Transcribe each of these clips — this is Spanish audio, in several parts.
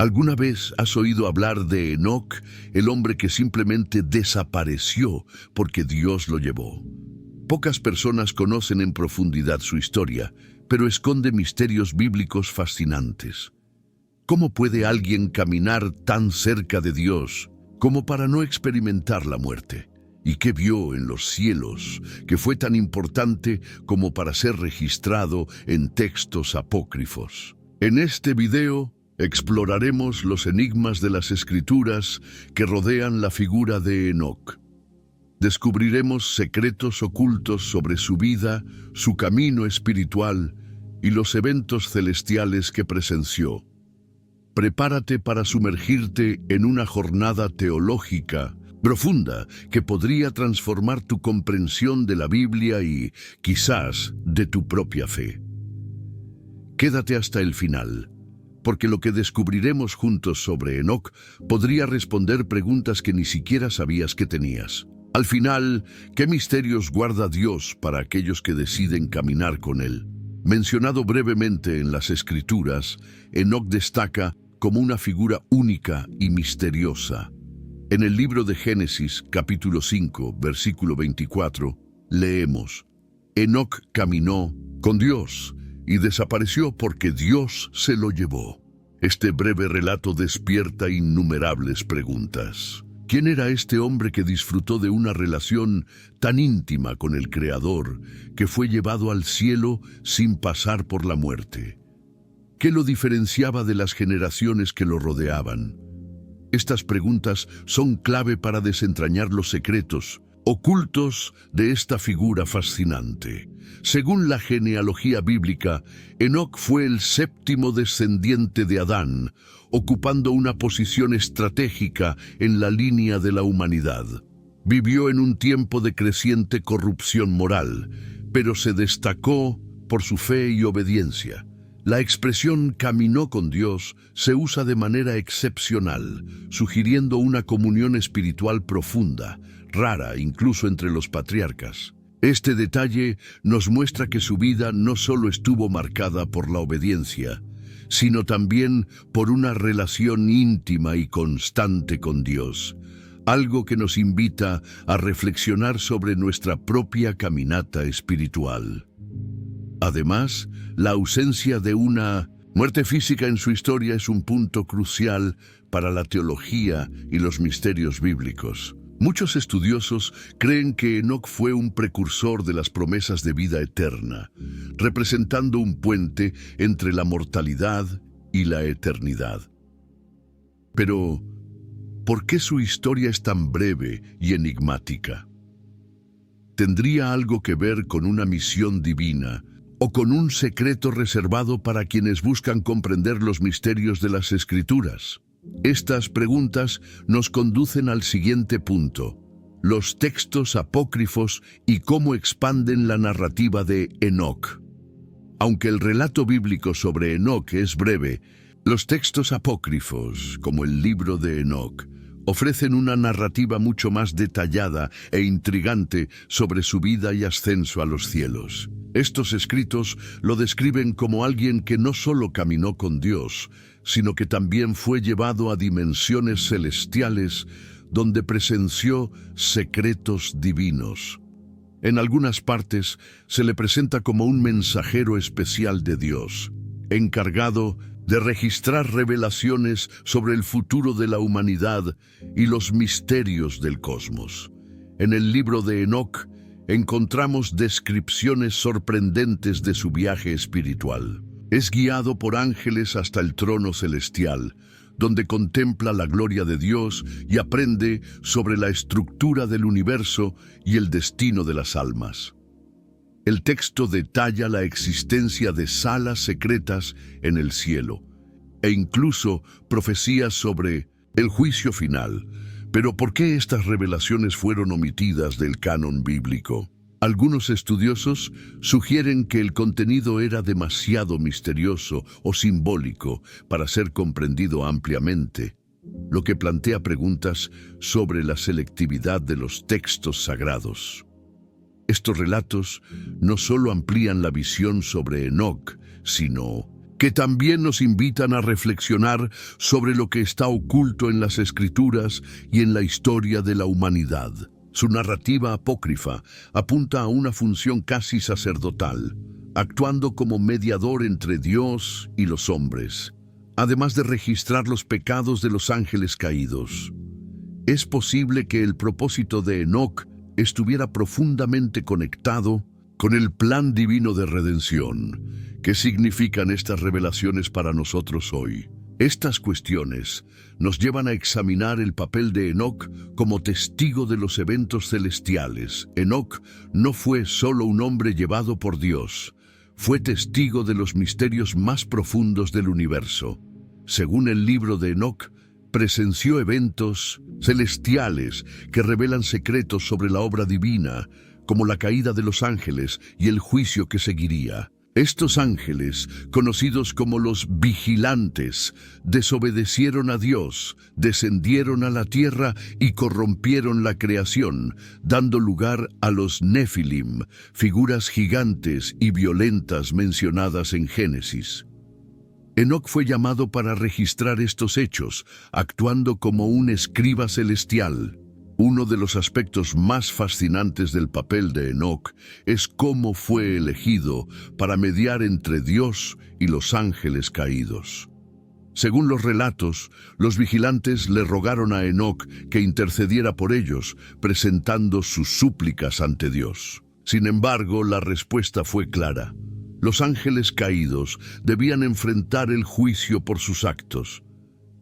¿Alguna vez has oído hablar de Enoc, el hombre que simplemente desapareció porque Dios lo llevó? Pocas personas conocen en profundidad su historia, pero esconde misterios bíblicos fascinantes. ¿Cómo puede alguien caminar tan cerca de Dios como para no experimentar la muerte? ¿Y qué vio en los cielos que fue tan importante como para ser registrado en textos apócrifos? En este video exploraremos los enigmas de las Escrituras que rodean la figura de Enoc. Descubriremos secretos ocultos sobre su vida, su camino espiritual y los eventos celestiales que presenció. Prepárate para sumergirte en una jornada teológica profunda que podría transformar tu comprensión de la Biblia y, quizás, de tu propia fe. Quédate hasta el final, porque lo que descubriremos juntos sobre Enoc podría responder preguntas que ni siquiera sabías que tenías. Al final, ¿qué misterios guarda Dios para aquellos que deciden caminar con Él? Mencionado brevemente en las Escrituras, Enoc destaca como una figura única y misteriosa. En el libro de Génesis, capítulo 5, versículo 24, leemos: Enoc caminó con Dios y desapareció porque Dios se lo llevó. Este breve relato despierta innumerables preguntas. ¿Quién era este hombre que disfrutó de una relación tan íntima con el Creador, que fue llevado al cielo sin pasar por la muerte? ¿Qué lo diferenciaba de las generaciones que lo rodeaban? Estas preguntas son clave para desentrañar los secretos ocultos de esta figura fascinante. Según la genealogía bíblica, Enoc fue el séptimo descendiente de Adán, ocupando una posición estratégica en la línea de la humanidad. Vivió en un tiempo de creciente corrupción moral, pero se destacó por su fe y obediencia. La expresión caminó con Dios se usa de manera excepcional, sugiriendo una comunión espiritual profunda, rara incluso entre los patriarcas. Este detalle nos muestra que su vida no solo estuvo marcada por la obediencia, sino también por una relación íntima y constante con Dios, algo que nos invita a reflexionar sobre nuestra propia caminata espiritual. Además, la ausencia de una muerte física en su historia es un punto crucial para la teología y los misterios bíblicos. Muchos estudiosos creen que Enoc fue un precursor de las promesas de vida eterna, representando un puente entre la mortalidad y la eternidad. Pero, ¿por qué su historia es tan breve y enigmática? ¿Tendría algo que ver con una misión divina o con un secreto reservado para quienes buscan comprender los misterios de las Escrituras? Estas preguntas nos conducen al siguiente punto: los textos apócrifos y cómo expanden la narrativa de Enoc. Aunque el relato bíblico sobre Enoc es breve, los textos apócrifos, como el libro de Enoc, ofrecen una narrativa mucho más detallada e intrigante sobre su vida y ascenso a los cielos. Estos escritos lo describen como alguien que no solo caminó con Dios, sino que también fue llevado a dimensiones celestiales donde presenció secretos divinos. En algunas partes se le presenta como un mensajero especial de Dios, encargado de registrar revelaciones sobre el futuro de la humanidad y los misterios del cosmos. En el libro de Enoc encontramos descripciones sorprendentes de su viaje espiritual. Es guiado por ángeles hasta el trono celestial, donde contempla la gloria de Dios y aprende sobre la estructura del universo y el destino de las almas. El texto detalla la existencia de salas secretas en el cielo, e incluso profecías sobre el juicio final. Pero ¿por qué estas revelaciones fueron omitidas del canon bíblico? Algunos estudiosos sugieren que el contenido era demasiado misterioso o simbólico para ser comprendido ampliamente, lo que plantea preguntas sobre la selectividad de los textos sagrados. Estos relatos no solo amplían la visión sobre Enoc, sino que también nos invitan a reflexionar sobre lo que está oculto en las Escrituras y en la historia de la humanidad. Su narrativa apócrifa apunta a una función casi sacerdotal, actuando como mediador entre Dios y los hombres, además de registrar los pecados de los ángeles caídos. Es posible que el propósito de Enoc estuviera profundamente conectado con el plan divino de redención. ¿Qué significan estas revelaciones para nosotros hoy? Estas cuestiones nos llevan a examinar el papel de Enoc como testigo de los eventos celestiales. Enoc no fue solo un hombre llevado por Dios, fue testigo de los misterios más profundos del universo. Según el libro de Enoc, presenció eventos celestiales que revelan secretos sobre la obra divina, como la caída de los ángeles y el juicio que seguiría. Estos ángeles, conocidos como los vigilantes, desobedecieron a Dios, descendieron a la tierra y corrompieron la creación, dando lugar a los Nefilim, figuras gigantes y violentas mencionadas en Génesis. Enoc fue llamado para registrar estos hechos, actuando como un escriba celestial. Uno de los aspectos más fascinantes del papel de Enoc es cómo fue elegido para mediar entre Dios y los ángeles caídos. Según los relatos, los vigilantes le rogaron a Enoc que intercediera por ellos, presentando sus súplicas ante Dios. Sin embargo, la respuesta fue clara. Los ángeles caídos debían enfrentar el juicio por sus actos.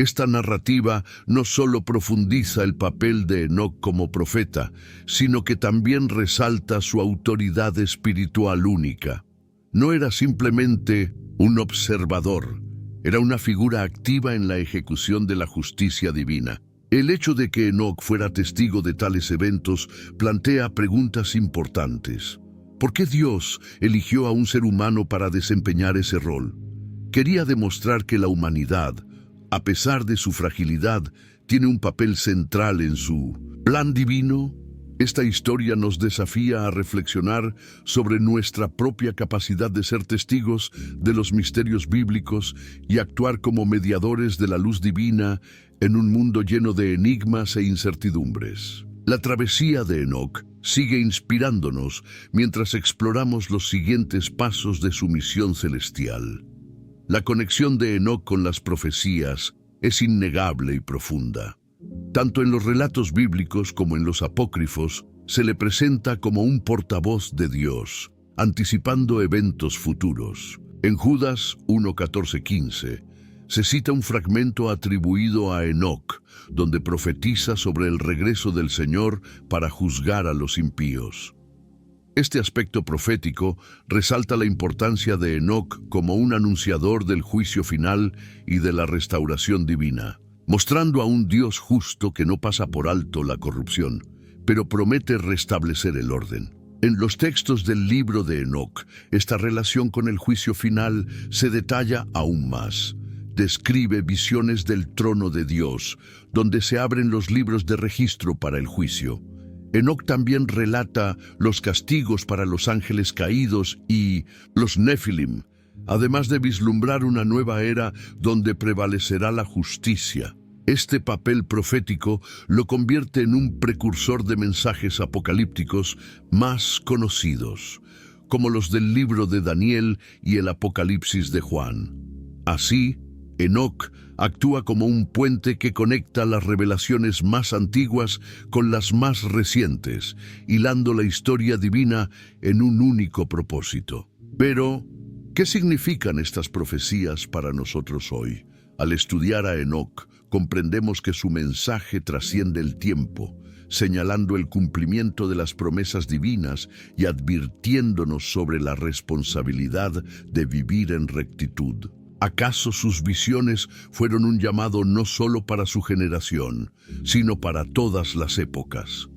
Esta narrativa no solo profundiza el papel de Enoc como profeta, sino que también resalta su autoridad espiritual única. No era simplemente un observador, era una figura activa en la ejecución de la justicia divina. El hecho de que Enoc fuera testigo de tales eventos plantea preguntas importantes. ¿Por qué Dios eligió a un ser humano para desempeñar ese rol? Quería demostrar que la humanidad, a pesar de su fragilidad, tiene un papel central en su plan divino. Esta historia nos desafía a reflexionar sobre nuestra propia capacidad de ser testigos de los misterios bíblicos y actuar como mediadores de la luz divina en un mundo lleno de enigmas e incertidumbres. La travesía de Enoc sigue inspirándonos mientras exploramos los siguientes pasos de su misión celestial. La conexión de Enoc con las profecías es innegable y profunda. Tanto en los relatos bíblicos como en los apócrifos, se le presenta como un portavoz de Dios, anticipando eventos futuros. En Judas 1:14-15, se cita un fragmento atribuido a Enoc, donde profetiza sobre el regreso del Señor para juzgar a los impíos. Este aspecto profético resalta la importancia de Enoc como un anunciador del juicio final y de la restauración divina, mostrando a un Dios justo que no pasa por alto la corrupción, pero promete restablecer el orden. En los textos del libro de Enoc, esta relación con el juicio final se detalla aún más. Describe visiones del trono de Dios, donde se abren los libros de registro para el juicio. Enoc también relata los castigos para los ángeles caídos y los Nefilim, además de vislumbrar una nueva era donde prevalecerá la justicia. Este papel profético lo convierte en un precursor de mensajes apocalípticos más conocidos, como los del libro de Daniel y el Apocalipsis de Juan. Así, Enoc actúa como un puente que conecta las revelaciones más antiguas con las más recientes, hilando la historia divina en un único propósito. Pero, ¿qué significan estas profecías para nosotros hoy? Al estudiar a Enoc, comprendemos que su mensaje trasciende el tiempo, señalando el cumplimiento de las promesas divinas y advirtiéndonos sobre la responsabilidad de vivir en rectitud. ¿Acaso sus visiones fueron un llamado no solo para su generación, sino para todas las épocas?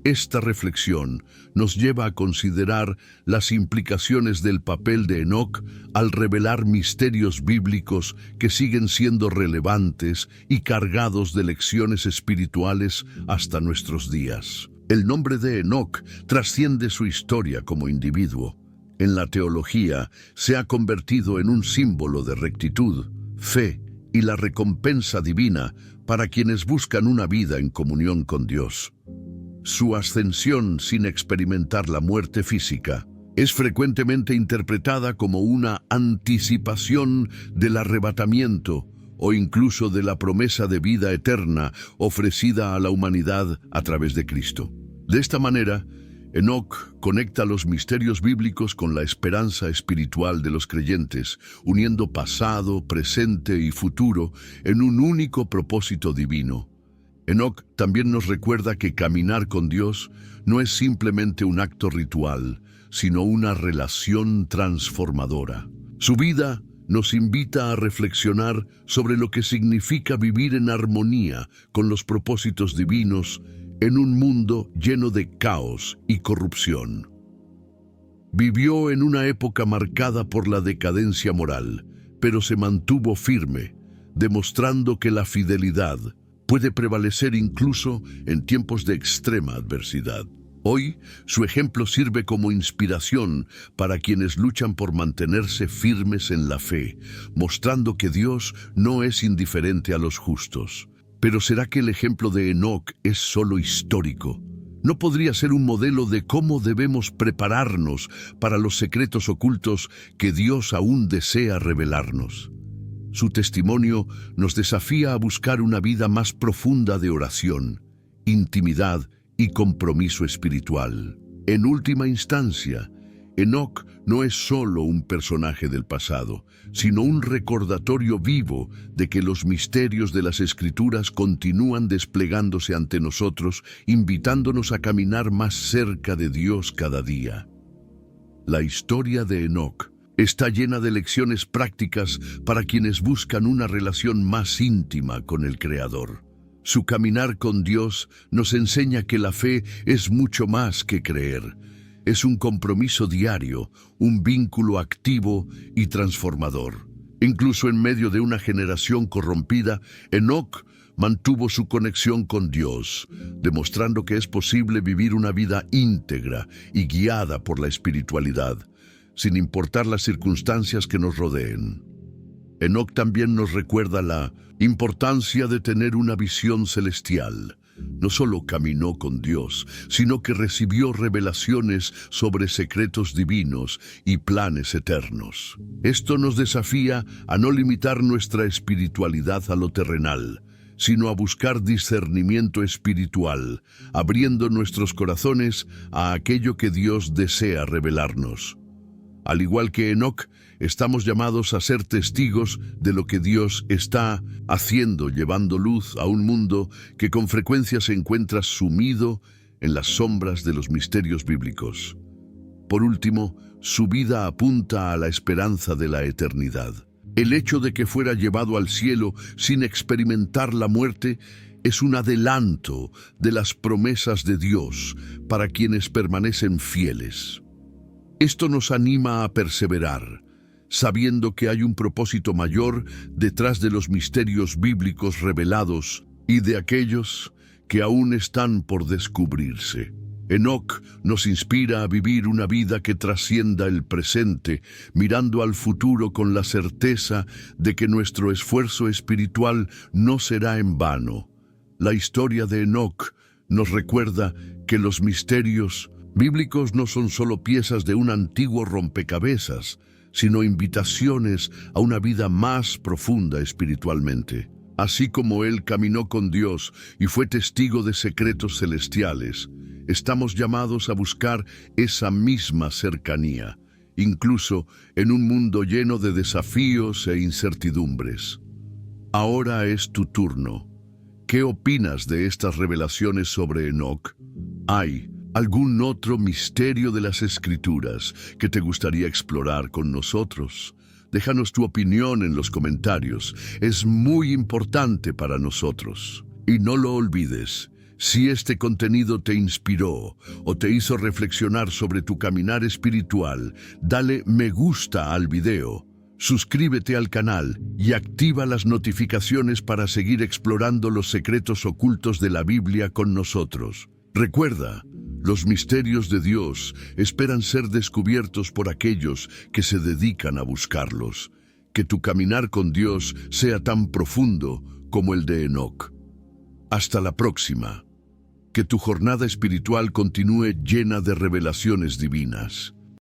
Esta reflexión nos lleva a considerar las implicaciones del papel de Enoc al revelar misterios bíblicos que siguen siendo relevantes y cargados de lecciones espirituales hasta nuestros días. El nombre de Enoc trasciende su historia como individuo. en la teología, se ha convertido en un símbolo de rectitud, fe y la recompensa divina para quienes buscan una vida en comunión con Dios. Su ascensión sin experimentar la muerte física es frecuentemente interpretada como una anticipación del arrebatamiento o incluso de la promesa de vida eterna ofrecida a la humanidad a través de Cristo. De esta manera, Enoc conecta los misterios bíblicos con la esperanza espiritual de los creyentes, uniendo pasado, presente y futuro en un único propósito divino. Enoc también nos recuerda que caminar con Dios no es simplemente un acto ritual, sino una relación transformadora. Su vida nos invita a reflexionar sobre lo que significa vivir en armonía con los propósitos divinos en un mundo lleno de caos y corrupción. Vivió en una época marcada por la decadencia moral, pero se mantuvo firme, demostrando que la fidelidad puede prevalecer incluso en tiempos de extrema adversidad. Hoy, su ejemplo sirve como inspiración para quienes luchan por mantenerse firmes en la fe, mostrando que Dios no es indiferente a los justos. Pero ¿será que el ejemplo de Enoc es solo histórico? ¿No podría ser un modelo de cómo debemos prepararnos para los secretos ocultos que Dios aún desea revelarnos? Su testimonio nos desafía a buscar una vida más profunda de oración, intimidad y compromiso espiritual. En última instancia, Enoc no es solo un personaje del pasado, sino un recordatorio vivo de que los misterios de las Escrituras continúan desplegándose ante nosotros, invitándonos a caminar más cerca de Dios cada día. La historia de Enoc está llena de lecciones prácticas para quienes buscan una relación más íntima con el Creador. Su caminar con Dios nos enseña que la fe es mucho más que creer. Es un compromiso diario, un vínculo activo y transformador. Incluso en medio de una generación corrompida, Enoc mantuvo su conexión con Dios, demostrando que es posible vivir una vida íntegra y guiada por la espiritualidad, sin importar las circunstancias que nos rodeen. Enoc también nos recuerda la importancia de tener una visión celestial. No solo caminó con Dios, sino que recibió revelaciones sobre secretos divinos y planes eternos. Esto nos desafía a no limitar nuestra espiritualidad a lo terrenal, sino a buscar discernimiento espiritual, abriendo nuestros corazones a aquello que Dios desea revelarnos. Al igual que Enoc, estamos llamados a ser testigos de lo que Dios está haciendo, llevando luz a un mundo que con frecuencia se encuentra sumido en las sombras de los misterios bíblicos. Por último, su vida apunta a la esperanza de la eternidad. El hecho de que fuera llevado al cielo sin experimentar la muerte es un adelanto de las promesas de Dios para quienes permanecen fieles. Esto nos anima a perseverar, sabiendo que hay un propósito mayor detrás de los misterios bíblicos revelados y de aquellos que aún están por descubrirse. Enoc nos inspira a vivir una vida que trascienda el presente, mirando al futuro con la certeza de que nuestro esfuerzo espiritual no será en vano. La historia de Enoc nos recuerda que los misterios bíblicos no son solo piezas de un antiguo rompecabezas, sino invitaciones a una vida más profunda espiritualmente. Así como él caminó con Dios y fue testigo de secretos celestiales, estamos llamados a buscar esa misma cercanía, incluso en un mundo lleno de desafíos e incertidumbres. Ahora es tu turno. ¿Qué opinas de estas revelaciones sobre Enoc? ¿Hay algún otro misterio de las Escrituras que te gustaría explorar con nosotros? Déjanos tu opinión en los comentarios. Es muy importante para nosotros. Y no lo olvides, si este contenido te inspiró o te hizo reflexionar sobre tu caminar espiritual, dale me gusta al video, suscríbete al canal y activa las notificaciones para seguir explorando los secretos ocultos de la Biblia con nosotros. Recuerda, Los misterios de Dios esperan ser descubiertos por aquellos que se dedican a buscarlos. Que tu caminar con Dios sea tan profundo como el de Enoc. Hasta la próxima. Que tu jornada espiritual continúe llena de revelaciones divinas.